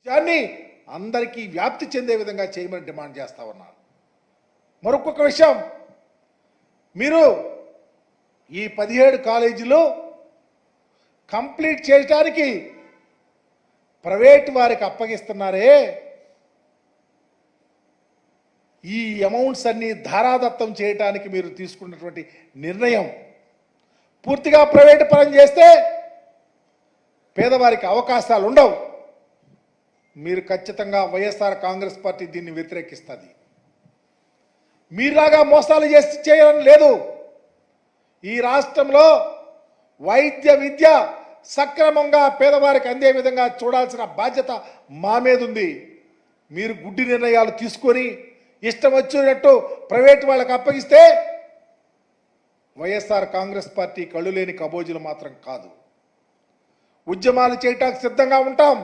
దాన్ని అందరికీ వ్యాప్తి చెందే విధంగా చేయమని డిమాండ్ చేస్తా ఉన్నాను. మరొక విషయం, మీరు ఈ 17 కాలేజీలు కంప్లీట్ చేయడానికి ప్రైవేట్ వారికి అప్పగిస్తున్నారే, ఈ అమౌంట్స్ అన్ని ధారాదత్తం చేయడానికి మీరు తీసుకున్నటువంటి నిర్ణయం పూర్తిగా ప్రైవేటు పరం చేస్తే పేదవారికి అవకాశాలు ఉండవు. మీరు ఖచ్చితంగా వైఎస్ఆర్ కాంగ్రెస్ పార్టీ దీన్ని వ్యతిరేకిస్తుంది. మీలాగా మోసాలు చేసి చేయడం లేదు. ఈ రాష్ట్రంలో వైద్య విద్య సక్రమంగా పేదవారికి అందే విధంగా చూడాల్సిన బాధ్యత మా మీద ఉంది. మీరు గుడ్డి నిర్ణయాలు తీసుకొని ఇష్టం వచ్చినట్టు ప్రైవేట్ వాళ్ళకి అప్పగిస్తే వైఎస్ఆర్ కాంగ్రెస్ పార్టీ కళ్ళు లేని కబోజీలు మాత్రం కాదు. ఉద్యమాలు చేయటానికి సిద్ధంగా ఉంటాం.